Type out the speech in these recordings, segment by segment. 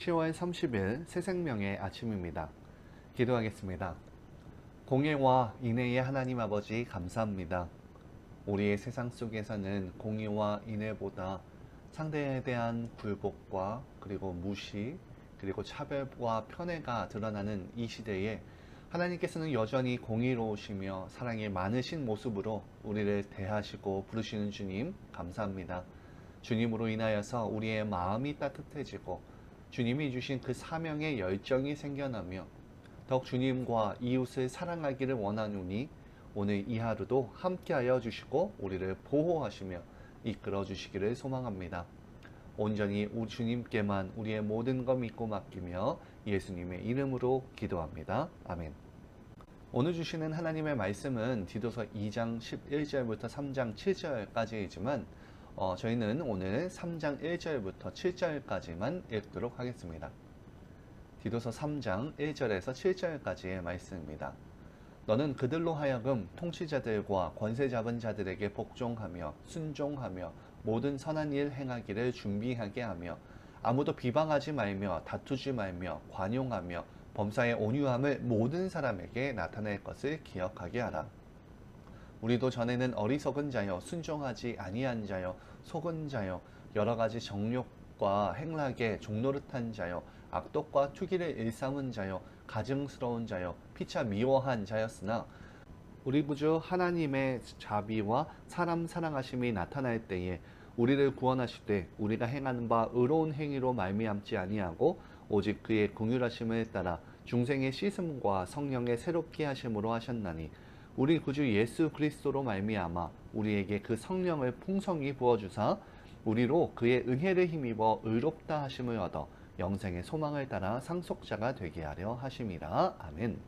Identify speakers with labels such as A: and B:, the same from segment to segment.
A: 10월 30일 새생명의 아침입니다. 기도하겠습니다. 공의와 인애의 하나님 아버지 감사합니다. 우리의 세상 속에서는 공의와 인애보다 상대에 대한 굴복과 그리고 무시 그리고 차별과 편애가 드러나는 이 시대에 하나님께서는 여전히 공의로우시며 사랑이 많으신 모습으로 우리를 대하시고 부르시는 주님 감사합니다. 주님으로 인하여서 우리의 마음이 따뜻해지고 주님이 주신 그 사명의 열정이 생겨나며 더욱 주님과 이웃을 사랑하기를 원하노니 오늘 이 하루도 함께하여 주시고 우리를 보호하시며 이끌어 주시기를 소망합니다. 온전히 주님께만 우리의 모든 것 믿고 맡기며 예수님의 이름으로 기도합니다. 아멘. 오늘 주시는 하나님의 말씀은 디도서 2장 11절부터 3장 7절까지이지만 저희는 오늘 3장 1절부터 7절까지만 읽도록 하겠습니다. 디도서 3장 1절에서 7절까지의 말씀입니다. 너는 그들로 하여금 통치자들과 권세 잡은 자들에게 복종하며 순종하며 모든 선한 일 행하기를 준비하게 하며 아무도 비방하지 말며 다투지 말며 관용하며 범사의 온유함을 모든 사람에게 나타낼 것을 기억하게 하라. 우리도 전에는 어리석은 자여 순종하지 아니한 자여 속은 자여 여러 가지 정욕과 행락에 종노릇한 자여 악독과 투기를 일삼은 자여 가증스러운 자여 피차 미워한 자였으나 우리 구주 하나님의 자비와 사람 사랑하심이 나타날 때에 우리를 구원하실 때 우리가 행하는 바 의로운 행위로 말미암지 아니하고 오직 그의 긍휼하심을 따라 중생의 씻음과 성령의 새롭게 하심으로 하셨나니 우리 구주 예수 그리스도로 말미암아 우리에게 그 성령을 풍성히 부어주사 우리로 그의 은혜를 힘입어 의롭다 하심을 얻어 영생의 소망을 따라 상속자가 되게 하려 하심이라. 아멘.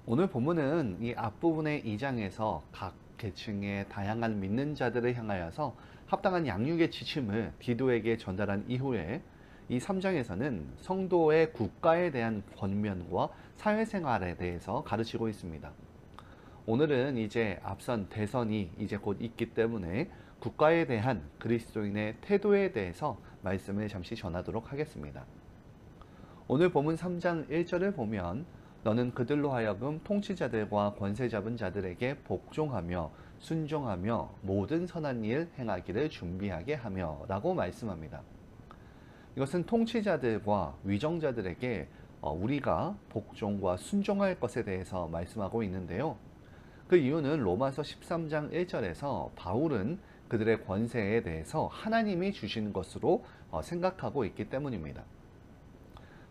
A: 오늘 본문은 이 앞부분의 2장에서 각 계층의 다양한 믿는 자들을 향하여서 합당한 양육의 지침을 디도에게 전달한 이후에 이 3장에서는 성도의 국가에 대한 권면과 사회생활에 대해서 가르치고 있습니다. 오늘은 이제 앞선 대선이 이제 곧 있기 때문에 국가에 대한 그리스도인의 태도에 대해서 말씀을 잠시 전하도록 하겠습니다. 오늘 본문 3장 1절을 보면 너는 그들로 하여금 통치자들과 권세 잡은 자들에게 복종하며 순종하며 모든 선한 일 행하기를 준비하게 하며 라고 말씀합니다. 이것은 통치자들과 위정자들에게 우리가 복종과 순종할 것에 대해서 말씀하고 있는데요. 그 이유는 로마서 13장 1절에서 바울은 그들의 권세에 대해서 하나님이 주신 것으로 생각하고 있기 때문입니다.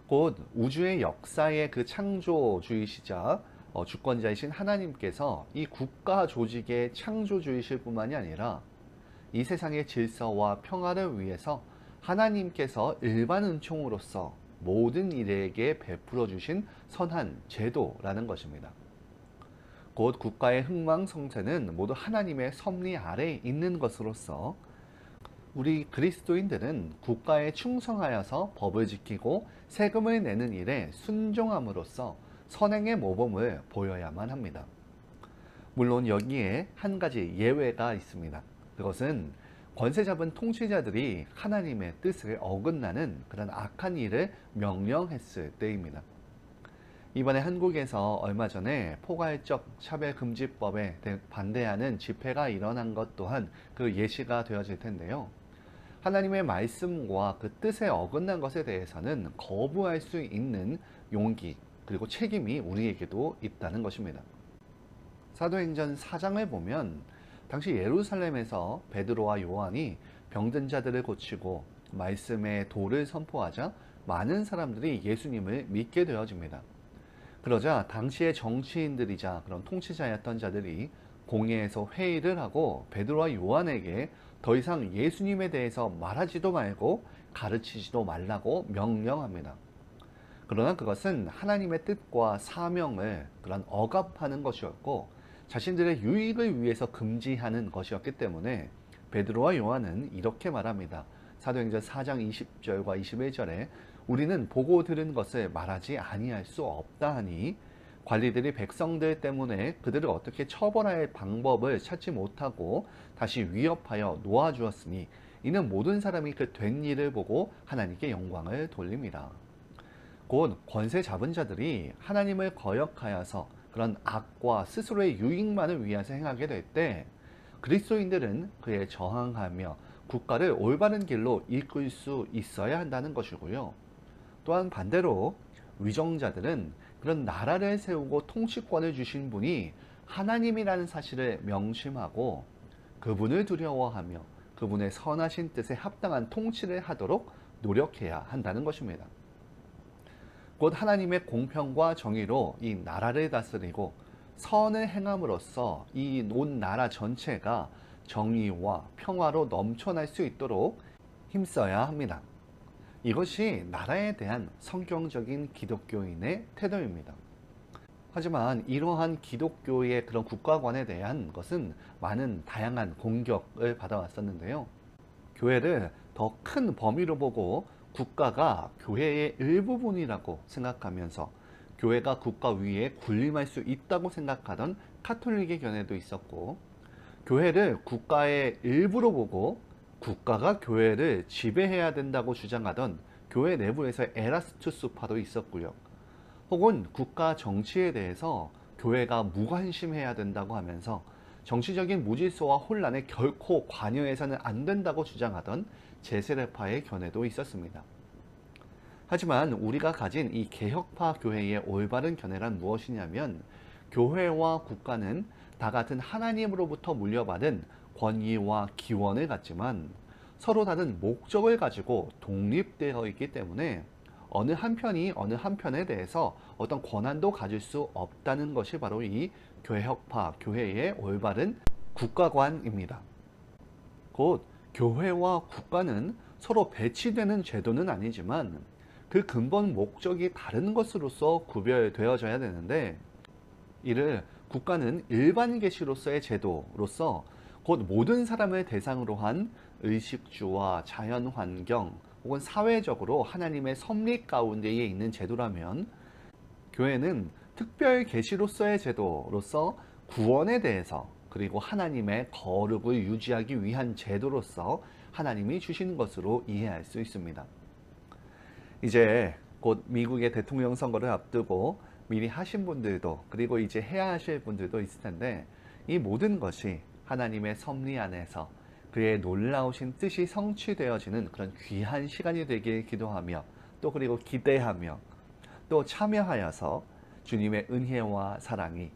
A: 곧 우주의 역사의 그 창조주이시자 주권자이신 하나님께서 이 국가 조직의 창조주이실 뿐만이 아니라 이 세상의 질서와 평화를 위해서 하나님께서 일반 은총으로서 모든 이들에게 베풀어 주신 선한 제도라는 것입니다. 곧 국가의 흥망성쇠는 모두 하나님의 섭리 아래에 있는 것으로서 우리 그리스도인들은 국가에 충성하여서 법을 지키고 세금을 내는 일에 순종함으로써 선행의 모범을 보여야만 합니다. 물론 여기에 한 가지 예외가 있습니다. 그것은 권세 잡은 통치자들이 하나님의 뜻을 어긋나는 그런 악한 일을 명령했을 때입니다. 이번에 한국에서 얼마 전에 포괄적 차별금지법에 반대하는 집회가 일어난 것 또한 그 예시가 되어질 텐데요. 하나님의 말씀과 그 뜻에 어긋난 것에 대해서는 거부할 수 있는 용기 그리고 책임이 우리에게도 있다는 것입니다. 사도행전 4장을 보면 당시 예루살렘에서 베드로와 요한이 병든 자들을 고치고 말씀의 도를 선포하자 많은 사람들이 예수님을 믿게 되어집니다. 그러자 당시의 정치인들이자 그런 통치자였던 자들이 공회에서 회의를 하고 베드로와 요한에게 더 이상 예수님에 대해서 말하지도 말고 가르치지도 말라고 명령합니다. 그러나 그것은 하나님의 뜻과 사명을 그런 억압하는 것이었고 자신들의 유익을 위해서 금지하는 것이었기 때문에 베드로와 요한은 이렇게 말합니다. 사도행전 4장 20절과 21절에 우리는 보고 들은 것을 말하지 아니할 수 없다 하니 관리들이 백성들 때문에 그들을 어떻게 처벌할 방법을 찾지 못하고 다시 위협하여 놓아주었으니 이는 모든 사람이 그 된 일을 보고 하나님께 영광을 돌립니다. 곧 권세 잡은 자들이 하나님을 거역하여서 그런 악과 스스로의 유익만을 위해서 행하게 될 때 그리스도인들은 그에 저항하며 국가를 올바른 길로 이끌 수 있어야 한다는 것이고요. 또한 반대로 위정자들은 그런 나라를 세우고 통치권을 주신 분이 하나님이라는 사실을 명심하고 그분을 두려워하며 그분의 선하신 뜻에 합당한 통치를 하도록 노력해야 한다는 것입니다. 곧 하나님의 공평과 정의로 이 나라를 다스리고 선을 행함으로써 이 온 나라 전체가 정의와 평화로 넘쳐날 수 있도록 힘써야 합니다. 이것이 나라에 대한 성경적인 기독교인의 태도입니다. 하지만 이러한 기독교의 그런 국가관에 대한 것은 많은 다양한 공격을 받아왔었는데요. 교회를 더 큰 범위로 보고 국가가 교회의 일부분이라고 생각하면서 교회가 국가 위에 군림할 수 있다고 생각하던 카톨릭의 견해도 있었고, 교회를 국가의 일부로 보고 국가가 교회를 지배해야 된다고 주장하던 교회 내부에서의 에라스투스파도 있었고요. 혹은 국가 정치에 대해서 교회가 무관심해야 된다고 하면서 정치적인 무질서와 혼란에 결코 관여해서는 안 된다고 주장하던 제세례파의 견해도 있었습니다. 하지만 우리가 가진 이 개혁파 교회의 올바른 견해란 무엇이냐면, 교회와 국가는 다 같은 하나님으로부터 물려받은 권위와 기원을 갖지만 서로 다른 목적을 가지고 독립되어 있기 때문에 어느 한편이 어느 한편에 대해서 어떤 권한도 가질 수 없다는 것이 바로 이 개혁파 교회의 올바른 국가관입니다. 곧 교회와 국가는 서로 배치되는 제도는 아니지만 그 근본 목적이 다른 것으로서 구별되어져야 되는데, 이를 국가는 일반 계시로서의 제도로서 곧 모든 사람을 대상으로 한 의식주와 자연환경 혹은 사회적으로 하나님의 섭리 가운데에 있는 제도라면, 교회는 특별 계시로서의 제도로서 구원에 대해서 그리고 하나님의 거룩을 유지하기 위한 제도로서 하나님이 주시는 것으로 이해할 수 있습니다. 이제 곧 미국의 대통령 선거를 앞두고 미리 하신 분들도 그리고 이제 해야 하실 분들도 있을 텐데, 이 모든 것이 하나님의 섭리 안에서 그의 놀라우신 뜻이 성취되어지는 그런 귀한 시간이 되길 기도하며 또 그리고 기대하며 또 참여하여서 주님의 은혜와 사랑이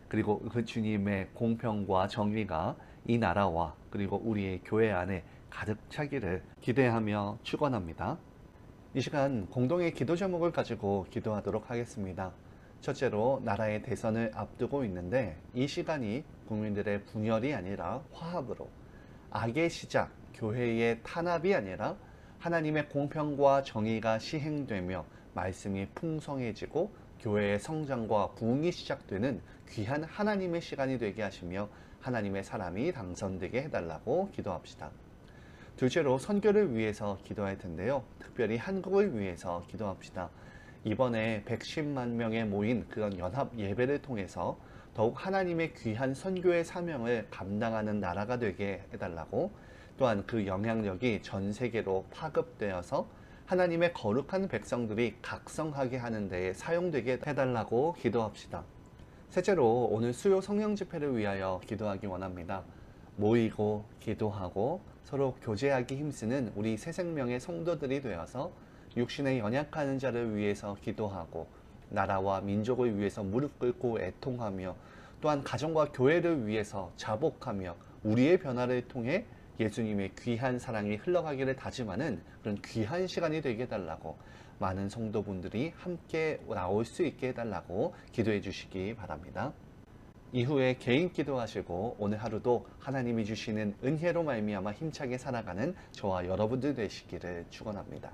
A: 그리고 그 주님의 공평과 정의가 이 나라와 그리고 우리의 교회 안에 가득 차기를 기대하며 축원합니다. 이 시간 공동의 기도 제목을 가지고 기도하도록 하겠습니다. 첫째로 나라의 대선을 앞두고 있는데 이 시간이 국민들의 분열이 아니라 화합으로, 악의 시작, 교회의 탄압이 아니라 하나님의 공평과 정의가 시행되며 말씀이 풍성해지고 교회의 성장과 부흥이 시작되는 귀한 하나님의 시간이 되게 하시며 하나님의 사람이 당선되게 해달라고 기도합시다. 둘째로 선교를 위해서 기도할 텐데요. 특별히 한국을 위해서 기도합시다. 이번에 110만 명에 모인 그런 연합 예배를 통해서 더욱 하나님의 귀한 선교의 사명을 감당하는 나라가 되게 해달라고, 또한 그 영향력이 전 세계로 파급되어서 하나님의 거룩한 백성들이 각성하게 하는 데에 사용되게 해달라고 기도합시다. 셋째로 오늘 수요 성령 집회를 위하여 기도하기 원합니다. 모이고 기도하고 서로 교제하기 힘쓰는 우리 새 생명의 성도들이 되어서 육신에 연약한 자를 위해서 기도하고 나라와 민족을 위해서 무릎 꿇고 애통하며 또한 가정과 교회를 위해서 자복하며 우리의 변화를 통해 예수님의 귀한 사랑이 흘러가기를 다짐하는 그런 귀한 시간이 되게 해달라고, 많은 성도분들이 함께 나올 수 있게 해달라고 기도해 주시기 바랍니다. 이후에 개인 기도하시고 오늘 하루도 하나님이 주시는 은혜로 말미암아 힘차게 살아가는 저와 여러분들 되시기를 축원합니다.